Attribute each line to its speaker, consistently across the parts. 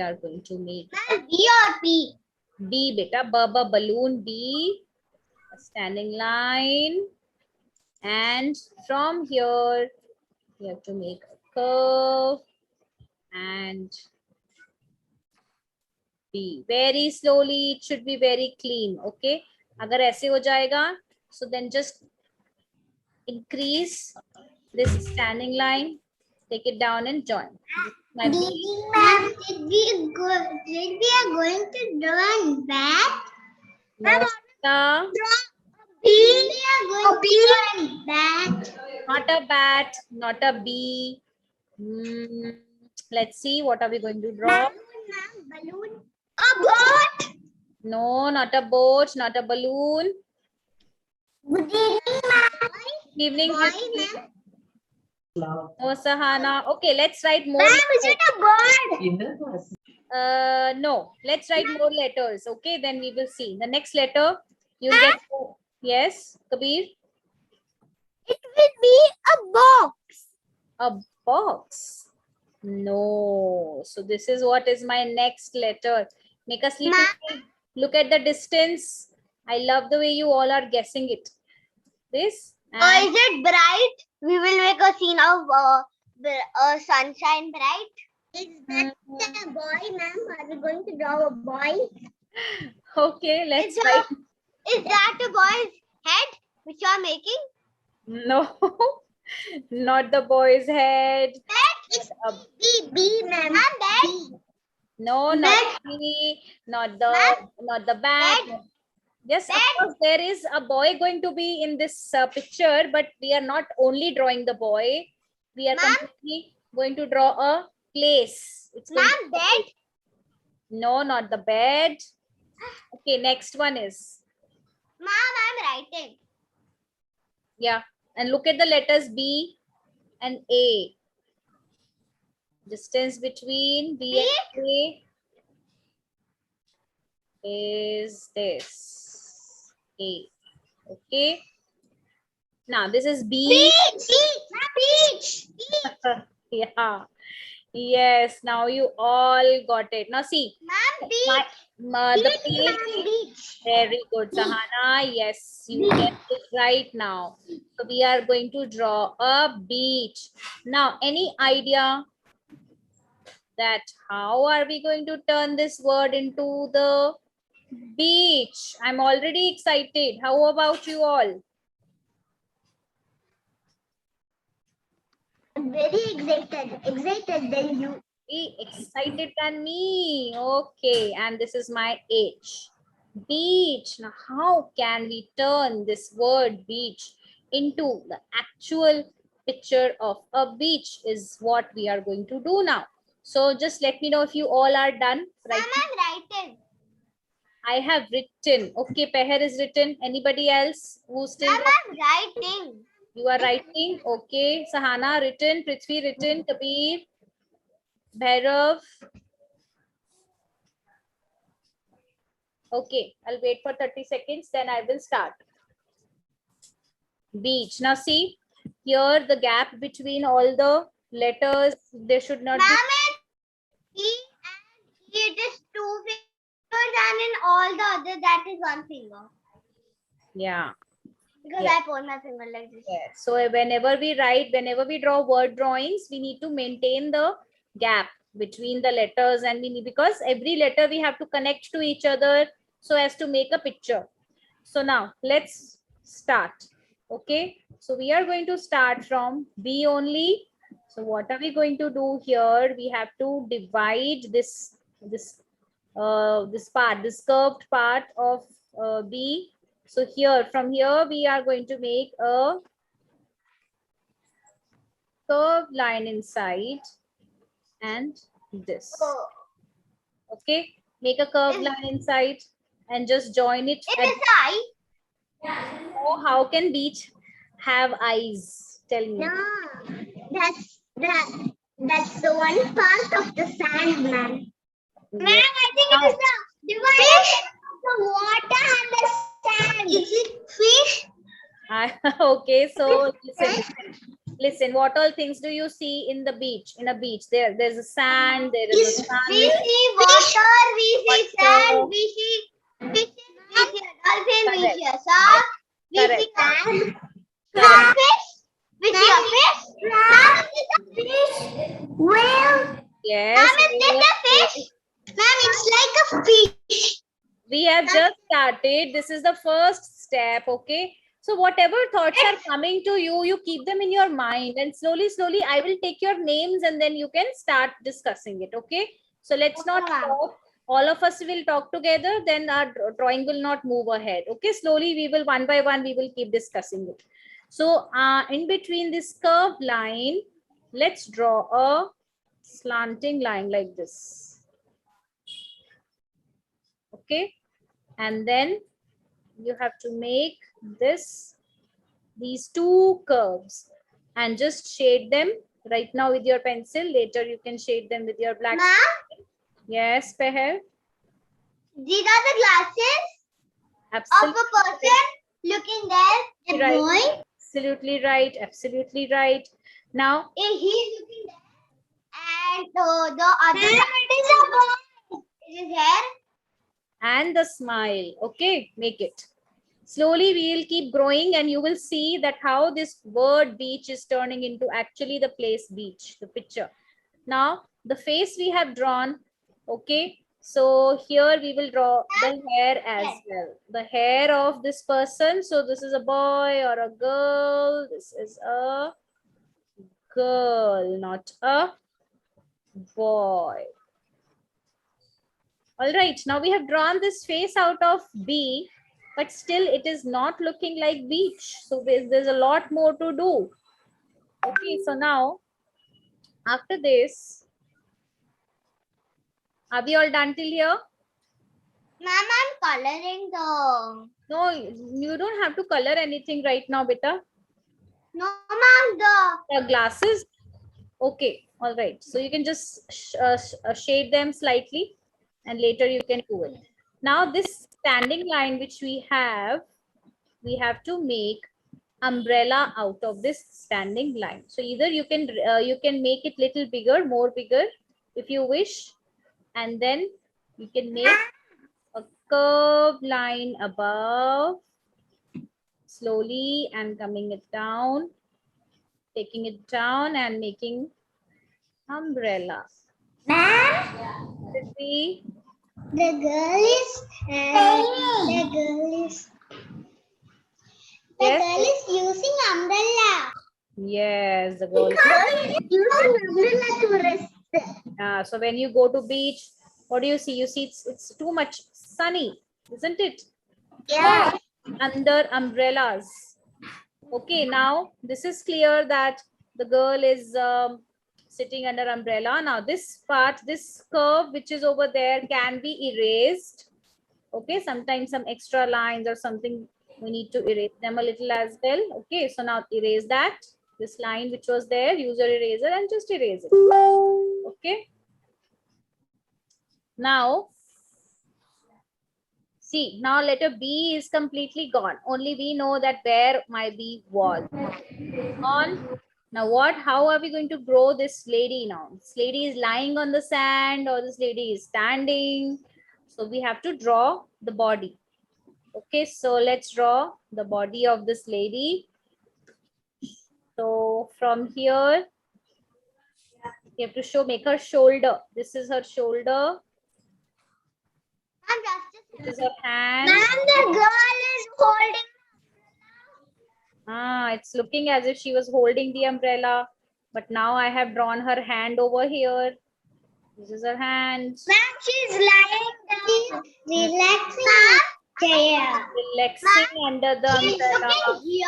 Speaker 1: are going to make
Speaker 2: B or P?
Speaker 1: B, beta. Balloon B. A standing line. And from here, we have to make a curve and B. Very slowly, it should be very clean. Okay. Agar aise ho jayega, so then just increase this standing line, take it down and join. My
Speaker 2: Ma'am, did we are going to draw bat?
Speaker 1: no, sir.
Speaker 2: We are going to draw bat.
Speaker 1: Not a bat, not a bee. Let's see, what are we going to draw?
Speaker 2: Balloon. A boat.
Speaker 1: No, not a boat, not a balloon.
Speaker 2: Good evening, ma'am.
Speaker 1: Good evening.
Speaker 2: Boy, ma'am.
Speaker 1: No, Sahana. Okay, let's write more.
Speaker 2: Ma'am, is it a bird?
Speaker 1: No, let's write more letters. Okay, then we will see. The next letter, you'll get. Yes, Kabir?
Speaker 2: It will be a box.
Speaker 1: A box. No. So this is what is my next letter. Make a sleeping. Look at the distance. I love the way you all are guessing it. This.
Speaker 2: Or is it bright? We will make a scene of sunshine bright. Is that a boy, ma'am? Are we going to draw a boy?
Speaker 1: Okay, let's write.
Speaker 2: Is that a boy's head which you are making?
Speaker 1: No, not the boy's head.
Speaker 2: It's B, ma'am.
Speaker 1: No, not B, not the bat. Yes, of course, there is a boy going to be in this picture, but we are not only drawing the boy. We are completely going to draw a place. It's
Speaker 2: ma'am, bed?
Speaker 1: No, not the bed. Okay, next one is.
Speaker 2: Ma'am, I'm writing.
Speaker 1: Yeah, and look at the letters B and A. Distance between B and A is this. A. Okay. Now this is B.
Speaker 2: Beach.
Speaker 1: Yeah. Yes. Now you all got it. Now see.
Speaker 2: Ma'am,
Speaker 1: The beach. Very good, Sahana. Yes, you get it right now. So we are going to draw a beach. Now, any idea that how are we going to turn this word into the beach? I'm already excited. How about you all?
Speaker 2: I'm very excited than you.
Speaker 1: Be excited than me. Okay, and this is my H. Beach. Now, how can we turn this word beach into the actual picture of a beach is what we are going to do now. So just let me know if you all are done. Right?
Speaker 2: I'm writing.
Speaker 1: I have written. Okay, Peher is written. Anybody else who's still?
Speaker 2: I'm writing.
Speaker 1: You are writing. Okay, Sahana written. Prithvi written. Kabir. Bhairav. Okay, I'll wait for 30 seconds. Then I will start. Beach. Now see, here the gap between all the letters, there should not be.
Speaker 2: It is 2 fingers and in all the other that is 1 finger.
Speaker 1: Yeah.
Speaker 2: Because I point my finger like this.
Speaker 1: Yeah. So whenever we write, whenever we draw word drawings, we need to maintain the gap between the letters and we need, because every letter we have to connect to each other so as to make a picture. So now let's start. Okay, so we are going to start from B only. So what are we going to do here? We have to divide this part, this curved part of B. So here, from here, we are going to make a curved line inside and this. Okay, make a curved line inside and just join it.
Speaker 2: It is eye.
Speaker 1: Oh, how can beach have eyes? Tell me.
Speaker 2: No, that's the one part of the sand, ma'am. Ma'am, I think it is the division of the water and the sand. Is it fish?
Speaker 1: Okay, so listen. Listen, what all things do you see in the beach? In a beach, there's a sand, there is a sun.
Speaker 2: We see water, we see sand, we see fishes, we see a dolphin, we see a shark, we see a fish, we see a fish. Ma'am, is it a fish? Well,
Speaker 1: Yes.
Speaker 2: ma'am, is this a fish? Ma'am, it's like a fish.
Speaker 1: We have just started. This is the first step, okay? So whatever thoughts are coming to you, you keep them in your mind, and slowly, slowly, I will take your names and then you can start discussing it, okay? So let's not talk. All of us will talk together, then our drawing will not move ahead, okay? Slowly, we will one by one, we will keep discussing it. So in between this curved line, let's draw a slanting line like this, okay? And then you have to make these two curves and just shade them right now with your pencil. Later you can shade them with your black.
Speaker 2: Ma'am?
Speaker 1: Yes, Peher.
Speaker 2: These are the glasses
Speaker 1: Absolutely.
Speaker 2: of a person looking there.
Speaker 1: Right.
Speaker 2: Boy.
Speaker 1: Absolutely right. Absolutely right. Now
Speaker 2: he's looking there, and the other it is a boy. It is hair.
Speaker 1: And the smile. Okay, make it. Slowly we will keep growing and you will see that how this word beach is turning into actually the place beach, the picture. Now the face we have drawn, okay? So here we will draw the hair as well. The hair of this person. So this is a boy or a girl. This is a girl, not a boy. All right, now we have drawn this face out of B, but still it is not looking like beach. So there's a lot more to do. Okay, so now after this, are we all done till here?
Speaker 2: Ma'am, I'm coloring the...
Speaker 1: No, you don't have to color anything right now, beta.
Speaker 2: No, ma'am,
Speaker 1: The glasses. Okay, all right. So you can just shade them slightly and later you can do it. Now this standing line which we have to make umbrella out of this standing line. So either you can make it little bigger, more bigger if you wish, and then you can make a curved line above, slowly and coming it down, taking it down and making umbrella.
Speaker 2: Ma'am?
Speaker 1: See?
Speaker 2: The girl is... the girl is... The girl is using umbrella.
Speaker 1: Yes, the girl.
Speaker 2: Using umbrella to rest.
Speaker 1: So when you go to beach, what do you see? You see it's too much sunny, isn't it?
Speaker 2: Yeah.
Speaker 1: Under umbrellas. Okay, now this is clear that the girl is sitting under umbrella. Now this part, this curve which is over there can be erased. Okay, sometimes some extra lines or something, we need to erase them a little as well. Okay, so now erase that. This line which was there, use your eraser and just erase it. Okay. Now, see, now letter B is completely gone. Only we know that where my B was. On. Now what, how are we going to grow this lady now? This lady is lying on the sand or this lady is standing. So we have to draw the body. Okay, so let's draw the body of this lady. So from here, you have to make her shoulder. This is her shoulder. This is her hand.
Speaker 2: Ma'am, the girl is holding...
Speaker 1: It's looking as if she was holding the umbrella. But now I have drawn her hand over here. This is her hand.
Speaker 2: Ma'am, she's lying down. She's relaxing. Chair.
Speaker 1: Relaxing under the
Speaker 2: She's
Speaker 1: umbrella.
Speaker 2: looking here.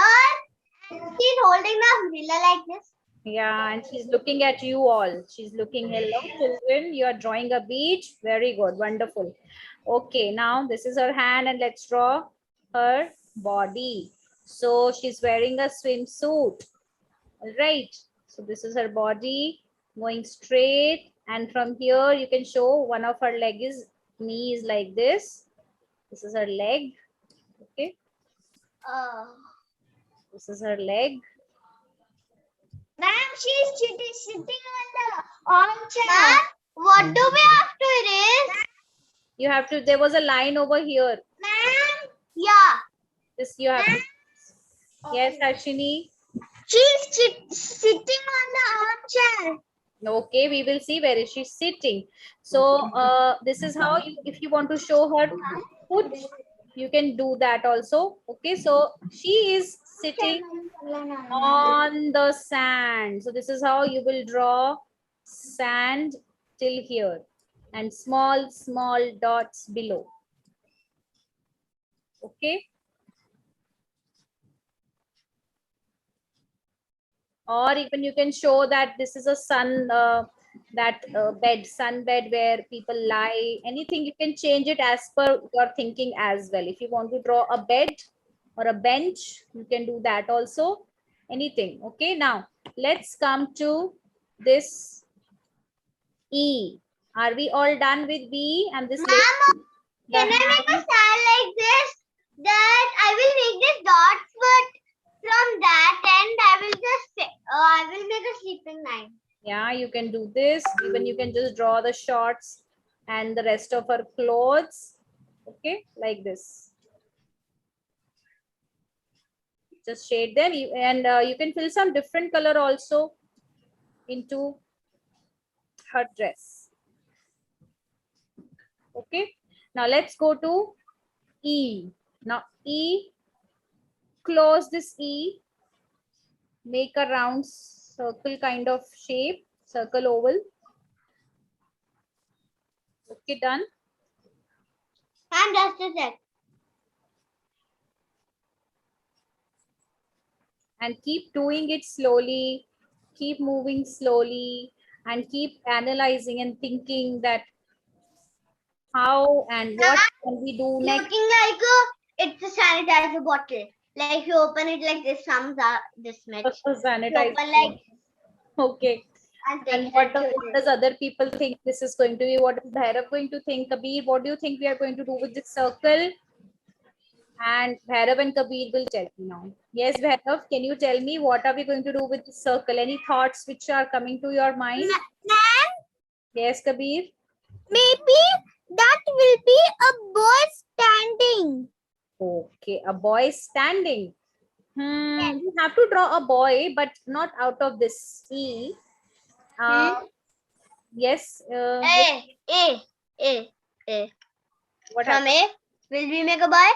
Speaker 2: And she's holding the umbrella like this.
Speaker 1: Yeah, and she's looking at you all. She's looking, hello children, you are drawing a beach. Very good, wonderful. Okay, now this is her hand and let's draw her body. So she's wearing a swimsuit. All right, so this is her body going straight, and from here you can show one of her knee is like this. This is her leg. Okay. This is her leg.
Speaker 2: Ma'am, she's sitting on the armchair. Ma'am, what do we have to erase?
Speaker 1: You have to, there was a line over here.
Speaker 2: Ma'am, yeah.
Speaker 1: This you have to. Yes, Ashini.
Speaker 2: She's sitting on the armchair.
Speaker 1: Okay, we will see where is she sitting. So this is how you, if you want to show her foot, you can do that also. Okay, so she is sitting on the sand. So this is how you will draw sand till here and small dots below. Okay. Or even you can show that this is a sun sun bed where people lie. Anything you can change it as per your thinking as well. If you want to draw a bed or a bench, you can do that also. Anything. Okay, now let's come to this E. Are we all done with B and this?
Speaker 2: Ma'am, can I make a style like this? That I will make this dots, but from that end I will just I will make a sleeping line.
Speaker 1: Yeah, you can do this. Even you can just draw the shorts and the rest of her clothes. Okay, like this. Just shade them, and you can fill some different color also into her dress. Okay, now let's go to E. Now E, close this E, make a round circle kind of shape, circle oval. Okay, done.
Speaker 2: And just a sec.
Speaker 1: And keep doing it slowly, keep moving slowly, and keep analyzing and thinking that how and what can we do next.
Speaker 2: Looking like it's a sanitizer bottle. Like you open it like this, comes out this much.
Speaker 1: Sanitizer.
Speaker 2: Open like
Speaker 1: okay. And what does other people think this is going to be? What is Bhairav going to think? Kabir, what do you think we are going to do with this circle? And Bhairav and Kabir will tell me now. Yes, Bhairav, can you tell me what are we going to do with this circle? Any thoughts which are coming to your mind?
Speaker 2: Ma'am?
Speaker 1: Yes, Kabir?
Speaker 2: Maybe that will be a boy standing.
Speaker 1: Okay, a boy standing. You have to draw a boy, but not out of this E. Yes.
Speaker 2: A.
Speaker 1: What
Speaker 2: From
Speaker 1: happened?
Speaker 2: A, will we make a boy?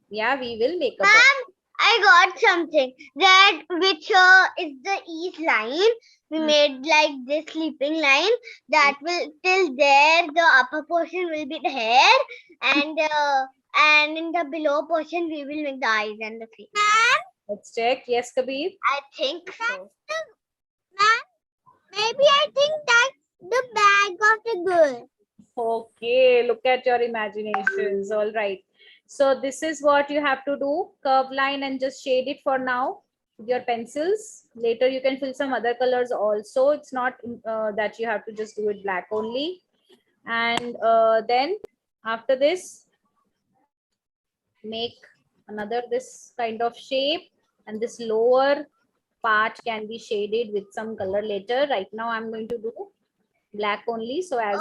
Speaker 1: Yeah, we will make a boy.
Speaker 2: Ma'am, I got something. That which is the E's line. We made like this sleeping line. That will till there the upper portion will be the hair, and in the below portion we will make the eyes and the face.
Speaker 1: Let's check. Yes, Kabir.
Speaker 2: I think so. Ma'am, maybe I think that's the bag of the girl.
Speaker 1: Okay, look at your imaginations. All right. So this is what you have to do. Curve line and just shade it for now with your pencils. Later you can fill some other colors also. It's not that you have to just do it black only. And then after this, make another this kind of shape, and this lower part can be shaded with some color later. Right now I'm going to do black only. So as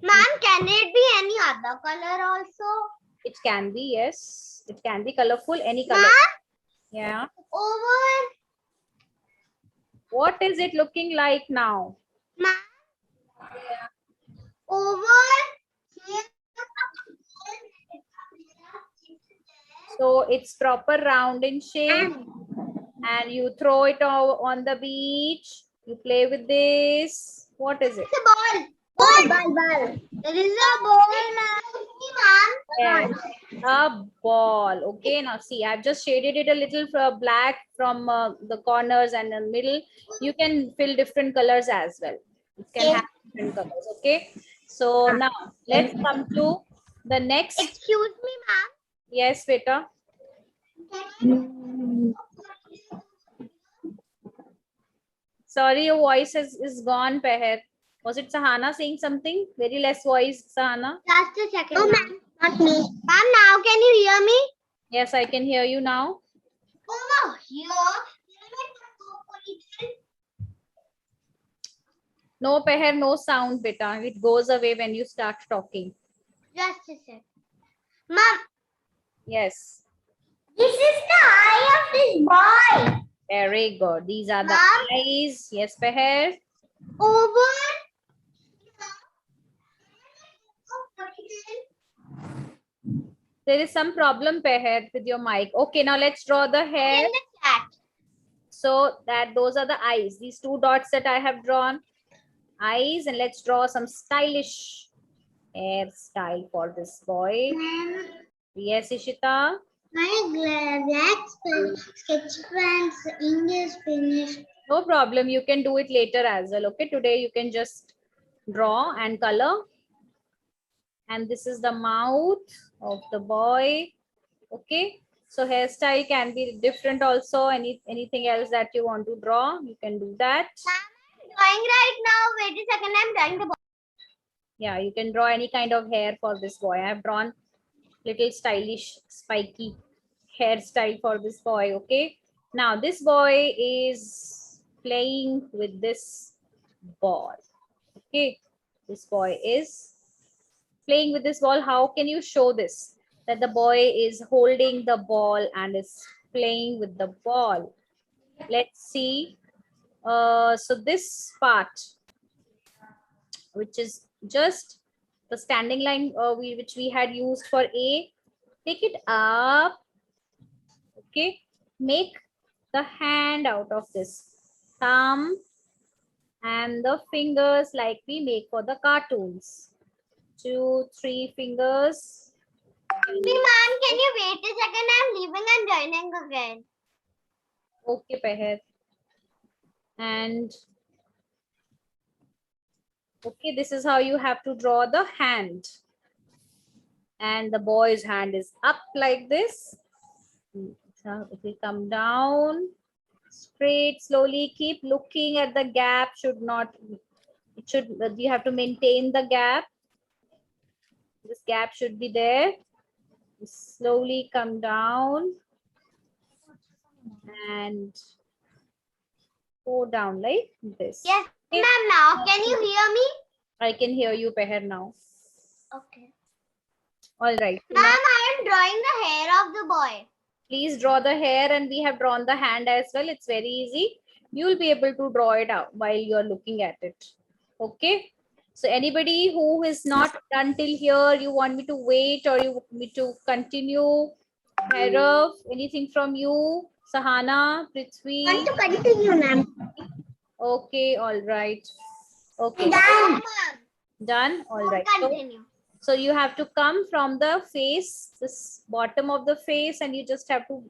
Speaker 2: ma'am, can it be any other color also?
Speaker 1: It can be, yes. It can be colorful, any color. Yeah.
Speaker 2: Over.
Speaker 1: What is it looking like now?
Speaker 2: Over.
Speaker 1: So it's proper round in shape. And you throw it on the beach. You play with this. What is it?
Speaker 2: It's a ball. Ball. There is a ball, ma'am.
Speaker 1: Yes, a ball. Okay, now see, I've just shaded it a little black from the corners and the middle. You can fill different colors as well. It can have different colors. Okay, so now let's come to the next.
Speaker 2: Excuse me, ma'am.
Speaker 1: Yes, beta. Sorry, your voice is gone, Peher. Was it Sahana saying something? Very less voice, Sahana.
Speaker 2: Just a second. No, ma'am. Not me. Ma'am, now can you hear me?
Speaker 1: Yes, I can hear you now.
Speaker 2: Over here.
Speaker 1: No, Peher, no sound, beta. It goes away when you start talking.
Speaker 2: Just a sec. Mom,
Speaker 1: Yes.
Speaker 2: this is the eye of this boy.
Speaker 1: Very good. These are the
Speaker 2: Mom?
Speaker 1: eyes. Yes, Peher.
Speaker 2: Over.
Speaker 1: There is some problem, Peher, with your mic. Okay, now let's draw the hair.
Speaker 2: In the chat.
Speaker 1: So that those are the eyes. These two dots that I have drawn. Eyes, and let's draw some stylish hairstyle for this boy. Yes, Ishita.
Speaker 2: My black sketch pens ink is finished.
Speaker 1: No problem. You can do it later as well. Okay, today you can just draw and color. And this is the mouth of the boy. Okay, so hairstyle can be different also. Anything else that you want to draw, you can do that.
Speaker 2: I'm drawing right now. Wait a second. I'm drawing the boy.
Speaker 1: Yeah, you can draw any kind of hair for this boy. I have drawn little stylish spiky hairstyle for this boy. Okay, now this boy is playing with this ball. Okay, this boy is playing with this ball. How can you show this, that the boy is holding the ball and is playing with the ball? Let's see. So this part, which is just the standing line which we had used for A, take it up. Okay, make the hand out of this, thumb and the fingers like we make for the cartoons. 2, 3 fingers.
Speaker 2: Mom, can you wait a second? I'm leaving and joining again.
Speaker 1: Okay, Peher. And okay, this is how you have to draw the hand. And the boy's hand is up like this. So it will come down straight, slowly. Keep looking at the gap. Should not, it should, you have to maintain the gap. This gap should be there. Slowly come down and go down like this.
Speaker 2: Yes,
Speaker 1: Okay.
Speaker 2: ma'am. Now, can you hear me?
Speaker 1: I can hear you, Peher, now.
Speaker 2: Okay.
Speaker 1: All right.
Speaker 2: Ma'am, I am drawing the hair of the boy.
Speaker 1: Please draw the hair, and we have drawn the hand as well. It's very easy. You'll be able to draw it out while you're looking at it. Okay. So anybody who is not done till here, you want me to wait or you want me to continue? Hairav, anything from you? Sahana, Prithvi?
Speaker 2: Want to continue, ma'am?
Speaker 1: Okay, all right. Okay.
Speaker 2: Done.
Speaker 1: Done? All right.
Speaker 2: Continue.
Speaker 1: So you have to come from the face, this bottom of the face, and you just have to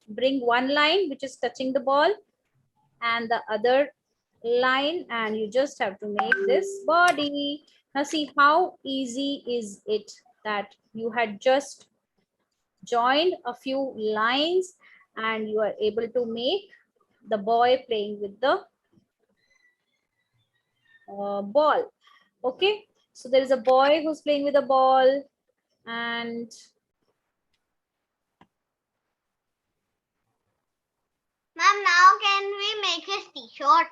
Speaker 1: bring one line which is touching the ball and the other line, and you just have to make this body. Now see how easy is it that you had just joined a few lines and you are able to make the boy playing with the ball. Okay, so there is a boy who's playing with a ball, and
Speaker 2: Ma'am, now can we make his t-shirt?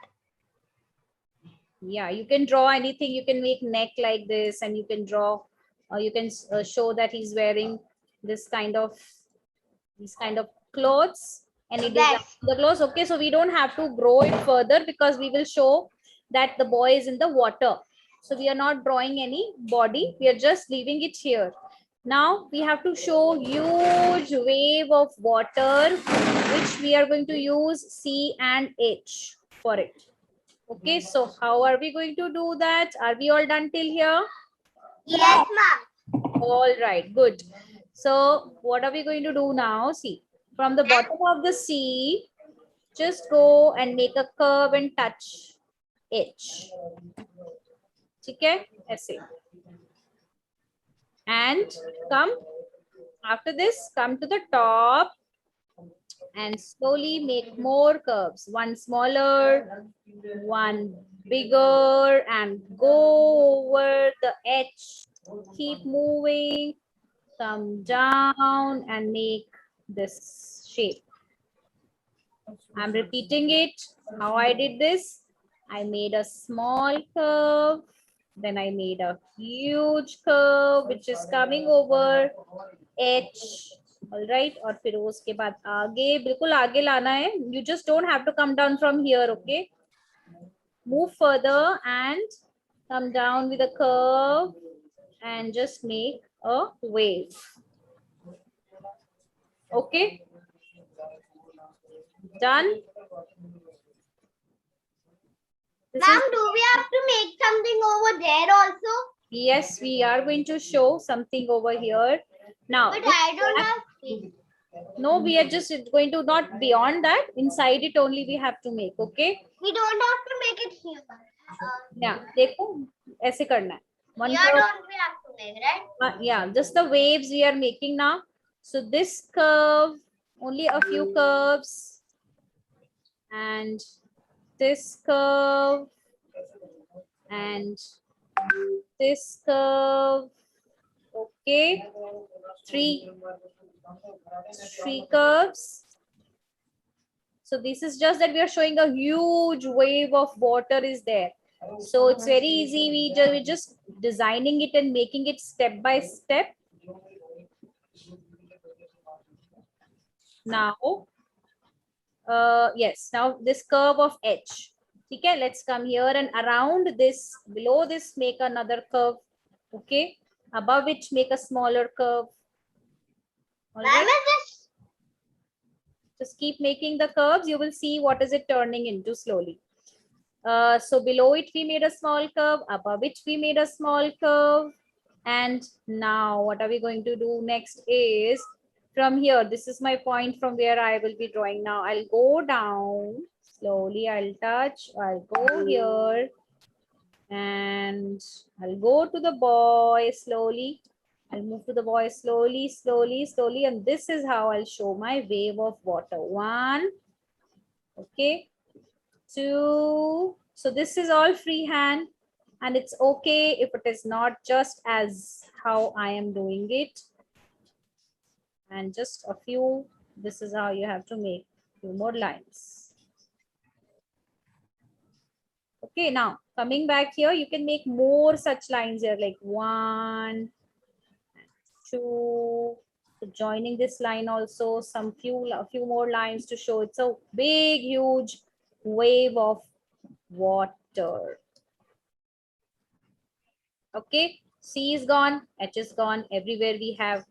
Speaker 1: yeah, you can draw anything. You can make neck like this, and you can draw, you can show that he's wearing this kind of clothes, and it is the clothes. Okay, so we don't have to grow it further because we will show that the boy is in the water. So we are not drawing any body. We are just leaving it here. Now we have to show huge wave of water, which we are going to use C and H for it. Okay, so how are we going to do that? Are we all done till here?
Speaker 2: Yes, ma'am.
Speaker 1: All right, good. So what are we going to do now? See, from the bottom of the sea, just go and make a curve and touch H. Okay, ऐसे. And come, after this, come to the top and slowly make more curves. One smaller, one bigger, and go over the edge. Keep moving, come down and make this shape. I'm repeating it, how I did this. I made a small curve. Then I made a huge curve which is coming over H. All right. और फिर उसके बाद आगे बिल्कुल आगे लाना है. You just don't have to come down from here. Okay. Move further and come down with a curve and just make a wave. Okay. Done.
Speaker 2: Ma'am, do we have to make something over there also?
Speaker 1: Yes, we are going to show something over here. Now,
Speaker 2: But I don't have space.
Speaker 1: no, we are just going to not beyond that. Inside it only we have to make, okay?
Speaker 2: We don't have to make it here.
Speaker 1: Yeah, देखो ऐसे करना है. One
Speaker 2: Here
Speaker 1: curve.
Speaker 2: don't we have to make, right?
Speaker 1: Yeah, just the waves we are making now. So this curve, only a few curves, and this curve, and this curve. Okay, three curves. So this is just that we are showing a huge wave of water is there. So it's very easy. We're just designing it and making it step by step. Now, yes, now this curve of H. Okay, let's come here and around this, below this, make another curve. Okay, above it, make a smaller curve. All right. Just keep making the curves. You will see what is it turning into slowly. So below it, we made a small curve. Above it, we made a small curve. And now what are we going to do next is from here. This is my point from where I will be drawing now. I'll go down slowly. I'll touch. I'll go here. And I'll go to the boy slowly. I'll move to the boy slowly, slowly, slowly. And this is how I'll show my wave of water. One. Okay. Two. So this is all freehand. And it's okay if it is not just as how I am doing it. And just a few. This is how you have to make a few more lines. Okay, now coming back here, you can make more such lines here, like 1, 2. So joining this line also, a few more lines to show it's a big, huge wave of water. Okay, C is gone, H is gone. Everywhere we have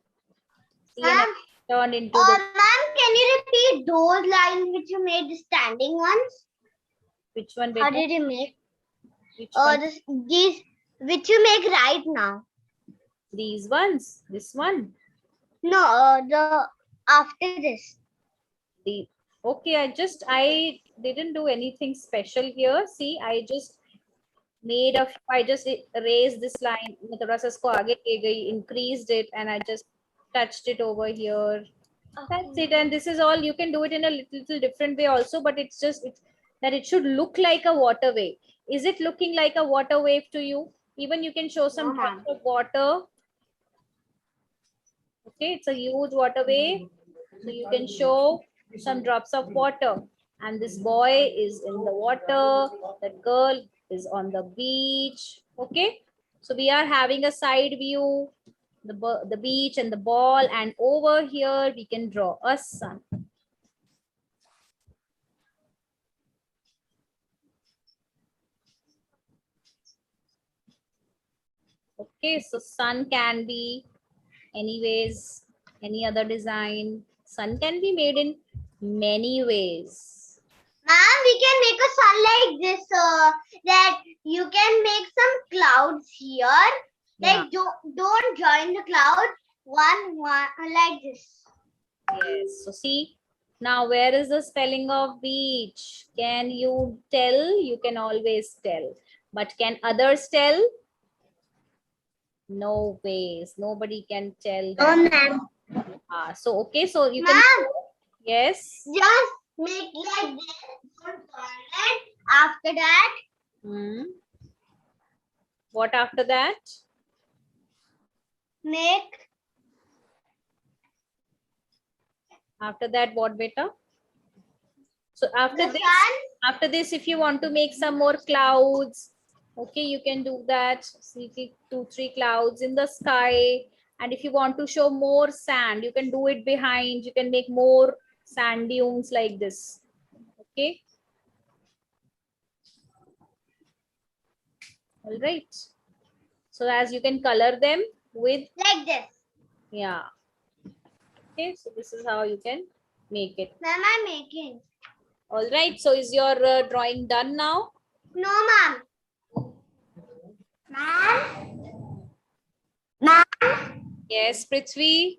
Speaker 1: C and H turned into the.
Speaker 2: Ma'am, can you repeat those lines which you made the standing ones?
Speaker 1: Which one?
Speaker 2: How did you make?
Speaker 1: Which one?
Speaker 2: These which you make right now.
Speaker 1: These ones. This one.
Speaker 2: No, the after this.
Speaker 1: The okay. I didn't do anything special here. See, I just raised this line. मैं थोड़ा सा इसको आगे ले गई, increased it, and I just touched it over here. That's it. And this is all. You can do it in a little different way also, but it's that it should look like a water wave. Is it looking like a water wave to you? Even you can show some drops of water. Okay, it's a huge water wave. So you can show some drops of water. And this boy is in the water. That girl is on the beach. Okay, so we are having a side view, the beach and the ball, and over here we can draw a sun. Okay, so sun can be anyways, any other design. Sun can be made in many ways.
Speaker 2: Ma'am, we can make a sun like this. That you can make some clouds here. Like don't join the cloud. One like this.
Speaker 1: Yes. So see, now where is the spelling of beach? Can you tell? You can always tell. But can others tell? No ways. Nobody can tell that.
Speaker 2: Oh, ma'am.
Speaker 1: So okay. So you can. Yes.
Speaker 2: Just make like this. After that.
Speaker 1: What after that?
Speaker 2: Make.
Speaker 1: After that, what, beta? So after this, if you want to make some more clouds, okay, you can do that. See 2-3 clouds in the sky. And if you want to show more sand, you can do it behind. You can make more sand dunes like this. Okay. All right. So as you can color them with
Speaker 2: like this.
Speaker 1: Yeah. Okay. So this is how you can make it.
Speaker 2: Ma'am, I'm making.
Speaker 1: All right. So is your drawing done now?
Speaker 2: No, ma'am. Ma'am. Ma'am.
Speaker 1: Yes, Prithvi.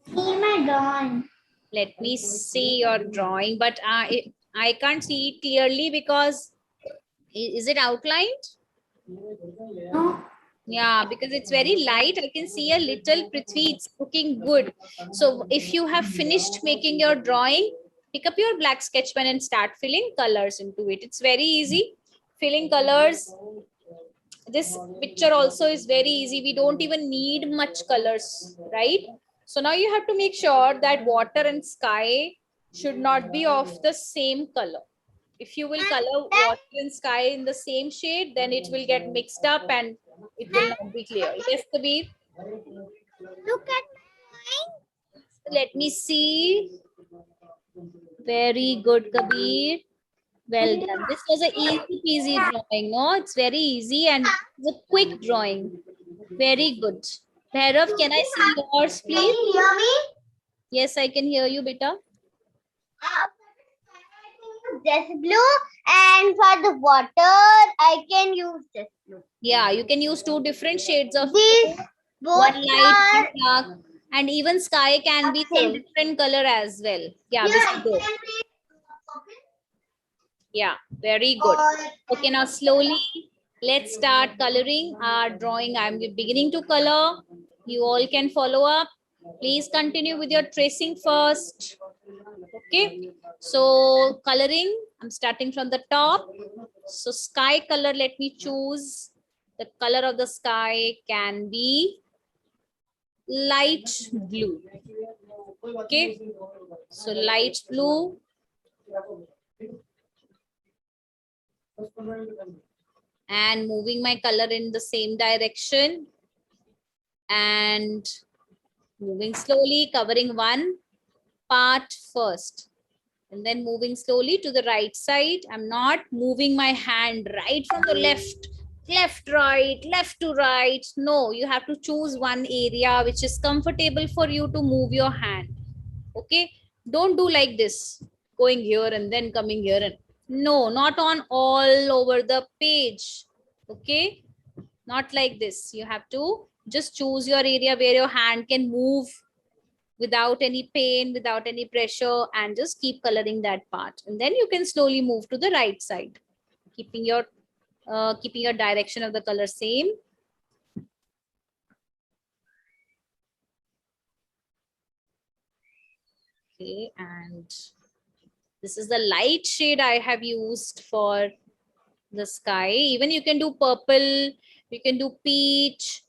Speaker 2: See my drawing.
Speaker 1: Let me see your drawing, but I can't see it clearly because is it outlined?
Speaker 2: No.
Speaker 1: Yeah, because it's very light. I can see a little Prithvi. It's looking good. So if you have finished making your drawing, pick up your black sketch pen and start filling colors into it. It's very easy. Filling colors. This picture also is very easy. We don't even need much colors, right? So now you have to make sure that water and sky should not be of the same color. If you will color water and sky in the same shade, then it will get mixed up and it will not be clear. Yes, Kabir?
Speaker 2: Look at mine.
Speaker 1: Let me see. Very good, Kabir. Well done. This was an easy peasy drawing. No, it's very easy and it's a quick drawing. Very good. Bhairav, can I see yours,
Speaker 2: Can
Speaker 1: please?
Speaker 2: you hear me?
Speaker 1: Yes, I can hear you, beta.
Speaker 2: This blue, and for the water, I can use this blue.
Speaker 1: Yeah, you can use 2 different shades of
Speaker 2: These
Speaker 1: blue,
Speaker 2: both
Speaker 1: one light,
Speaker 2: are
Speaker 1: one dark, and even sky can be some
Speaker 2: same.
Speaker 1: different color as well. Yeah, this is good. Yeah, very good. Okay, now slowly let's start coloring our drawing. I'm beginning to color. You all can follow up. Please continue with your tracing first. Okay, so coloring, I'm starting from the top. So sky color, let me choose. The color of the sky can be light blue. Okay, so light blue. And moving my color in the same direction and moving slowly, covering one part first and then moving slowly to the right side. I'm not moving my hand right from the left, right, left to right. No, you have to choose one area which is comfortable for you to move your hand. Okay, don't do like this, going here and then coming here. And no, not on all over the page. Okay, not like this. You have to just choose your area where your hand can move without any pain, without any pressure, and just keep coloring that part. And then you can slowly move to the right side, keeping your direction of the color same. Okay, and this is the light shade I have used for the sky. Even you can do purple, you can do peach.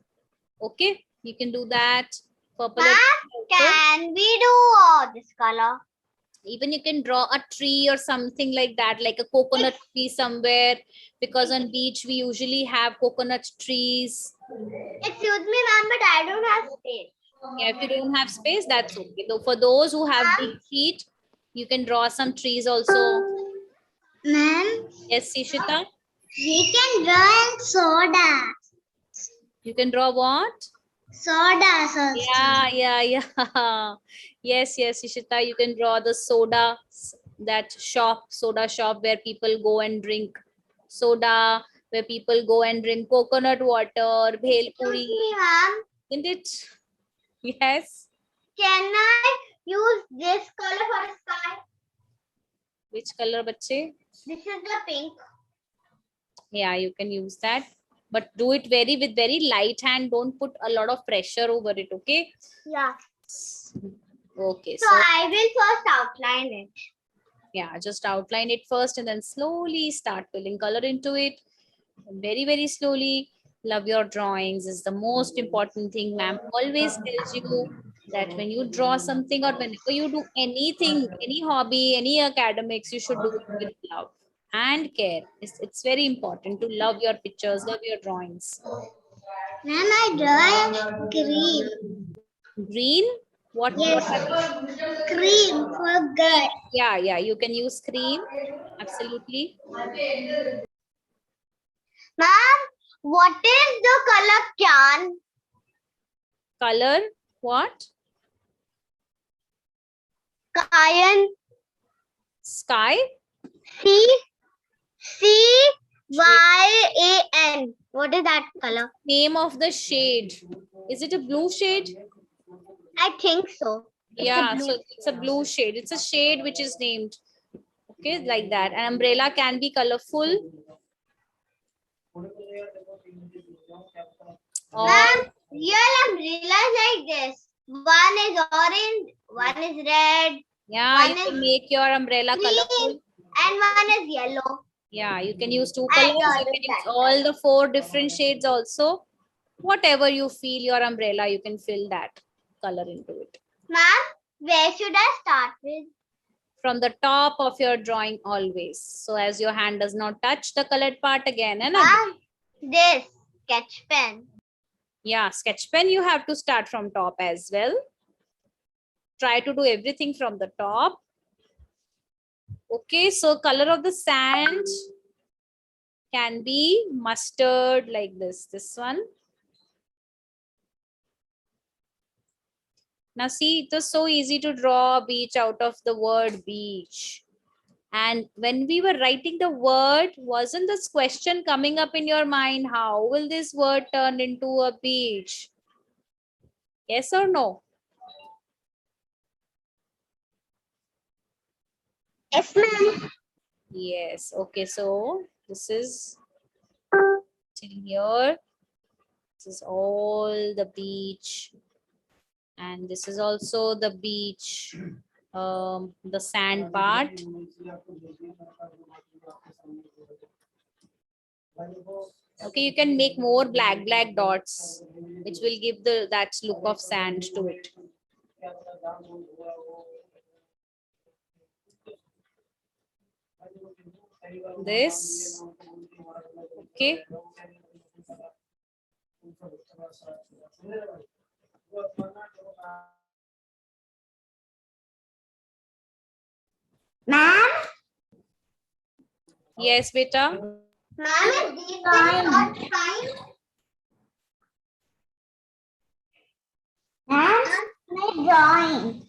Speaker 1: Okay, you can do that. Purple.
Speaker 2: Can we do all this color?
Speaker 1: Even you can draw a tree or something like that, like a coconut tree somewhere, because on beach we usually have coconut trees.
Speaker 2: Excuse me, ma'am, but I don't have space.
Speaker 1: Yeah, if you don't have space, that's okay. Though for those who have big feet, you can draw some trees also.
Speaker 2: Ma'am?
Speaker 1: Yes, Ishita?
Speaker 2: We can draw in soda.
Speaker 1: You can draw what?
Speaker 2: Soda.
Speaker 1: Yeah. Yes, Ishita, you can draw the soda, that soda shop where people go and drink soda, where people go and drink coconut water, bhel puri.
Speaker 2: Ma'am,
Speaker 1: Isn't it? Yes.
Speaker 2: can I use this color for sky?
Speaker 1: Which color, bache?
Speaker 2: This is the pink.
Speaker 1: Yeah, you can use that. But do it with very light hand. Don't put a lot of pressure over it, okay?
Speaker 2: Yeah.
Speaker 1: Okay.
Speaker 2: So I will first outline it.
Speaker 1: Yeah, just outline it first and then slowly start filling color into it. Very, very slowly. Love your drawings is the most important thing, ma'am always tells you. that when you draw something or whenever you do anything, any hobby, any academics, you should do it with love and care. It's very important to love your pictures, love your drawings.
Speaker 2: Ma'am, I draw green.
Speaker 1: Green? What?
Speaker 2: Yes. Cream for good.
Speaker 1: Yeah, you can use cream. Absolutely.
Speaker 2: Ma'am, what is the color can?
Speaker 1: Color? What?
Speaker 2: Cyan.
Speaker 1: Sky?
Speaker 2: CYAN. What is that color?
Speaker 1: Name of the shade. Is it a blue shade?
Speaker 2: I think so.
Speaker 1: Yeah, so it's a blue shade. It's a shade which is named. Okay, like that. An umbrella can be colorful. Or
Speaker 2: Ma'am, real umbrellas like this. One is orange, one is red,
Speaker 1: yeah,
Speaker 2: one
Speaker 1: you can
Speaker 2: is
Speaker 1: make your umbrella
Speaker 2: green,
Speaker 1: colorful.
Speaker 2: and one is yellow.
Speaker 1: Yeah, you can use two
Speaker 2: I
Speaker 1: colors.
Speaker 2: draw
Speaker 1: You can use
Speaker 2: that
Speaker 1: all the 4 different shades also. Whatever you feel your umbrella, you can fill that color into it.
Speaker 2: Ma'am, where should I start with?
Speaker 1: From the top of your drawing always. So as your hand does not touch the colored part again and again.
Speaker 2: Ma'am, this sketch pen.
Speaker 1: Yeah, sketch pen you have to start from top as well. Try to do everything from the top. Okay, so color of the sand can be mustard like this one. Now see, it was so easy to draw a beach out of the word beach. And when we were writing the word, wasn't this question coming up in your mind? How will this word turn into a beach? Yes or no?
Speaker 2: Yes, ma'am.
Speaker 1: Yes. Okay, so this is till here. This is all the beach. And this is also the beach, the sand part. Okay, you can make more black dots, which will give that look of sand to it. This, okay.
Speaker 2: Ma'am?
Speaker 1: Yes, beta.
Speaker 2: Ma'am, is these not fine? Ma'am, my drawing.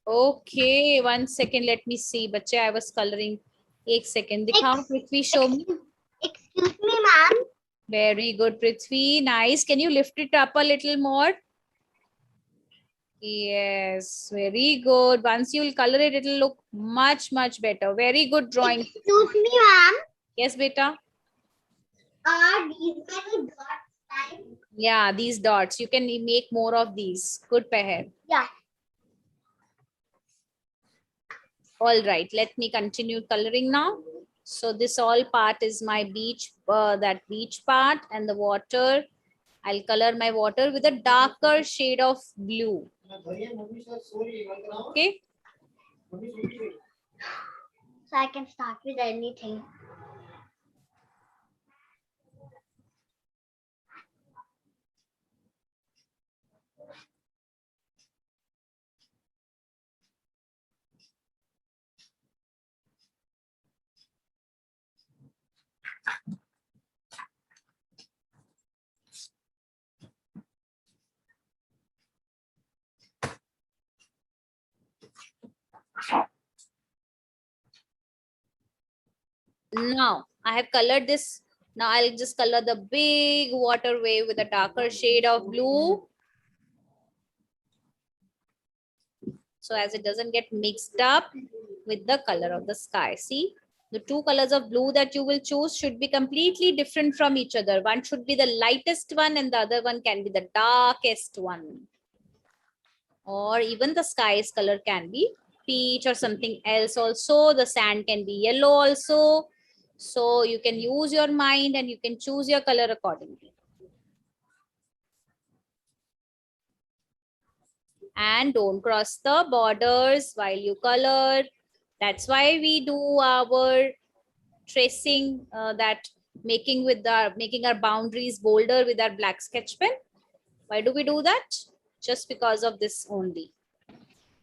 Speaker 1: Okay, 1 second. Let me see. Bache, I was coloring. 1 second. Dikhao, Prithvi, show me.
Speaker 2: Excuse me, ma'am.
Speaker 1: Very good, Prithvi. Nice. Can you lift it up a little more? Yes, very good. Once you will color it, it will look much better. Very good drawing.
Speaker 2: Excuse me, ma'am.
Speaker 1: Yes, beta.
Speaker 2: Are these many dots fine?
Speaker 1: Yeah, these dots. You can make more of these. Good, Peher.
Speaker 2: Yeah.
Speaker 1: All right, let me continue coloring now. So this all part is my beach, that beach part and the water. I'll color my water with a darker shade of blue. Okay.
Speaker 2: So I can start with anything.
Speaker 1: Now I have colored this. Now I'll just color the big water wave with a darker shade of blue. So as it doesn't get mixed up with the color of the sky. See, the 2 colors of blue that you will choose should be completely different from each other. One should be the lightest one and the other one can be the darkest one. Or even the sky's color can be peach or something else also. The sand can be yellow also. So you can use your mind and you can choose your color accordingly. And don't cross the borders while you color. That's why we do our tracing, that making our boundaries bolder with our black sketch pen. Why do we do that? Just because of this only.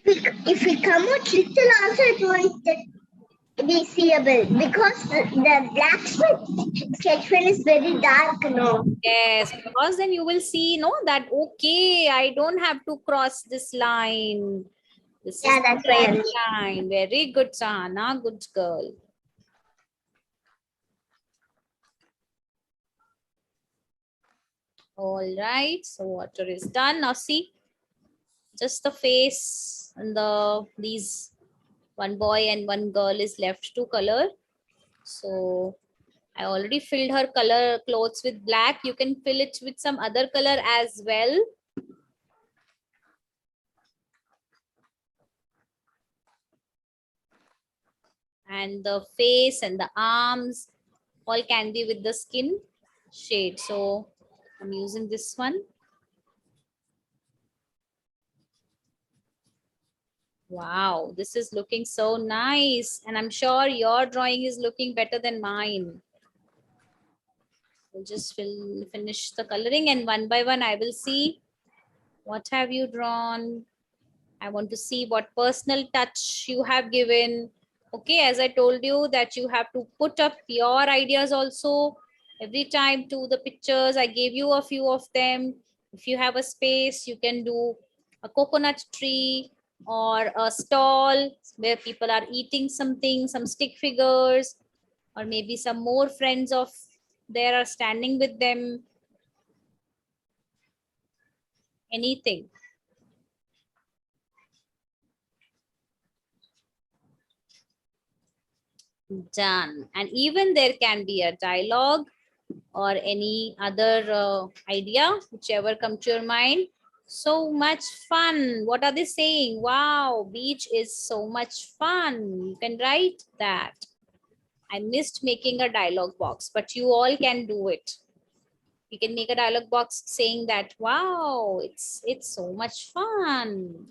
Speaker 2: If we come out little also, it won't be seeable because the black sketch pen is very dark, no?
Speaker 1: Yes, because then you will see, no, that okay, I don't have to cross this line. This
Speaker 2: Yeah,
Speaker 1: is
Speaker 2: that's
Speaker 1: the right
Speaker 2: right.
Speaker 1: line. Very good, Sahana. Good girl. All right, so water is done. Now see, just the face and these one boy and one girl is left to color. So I already filled her color clothes with black. You can fill it with some other color as well. And the face and the arms all can be with the skin shade. So I'm using this one. Wow, this is looking so nice. And I'm sure your drawing is looking better than mine. We'll just finish the coloring, and one by one I will see what have you drawn. I want to see what personal touch you have given. Okay, as I told you that you have to put up your ideas also every time to the pictures. I gave you a few of them. If you have a space, you can do a coconut tree or a stall where people are eating something, some stick figures, or maybe some more friends of there are standing with them. Anything. Done. And even there can be a dialogue or any other idea, whichever come to your mind. So much fun. What are they saying? Wow, beach is so much fun. You can write that. I missed making a dialogue box, but you all can do it. You can make a dialogue box saying that, wow, it's so much fun.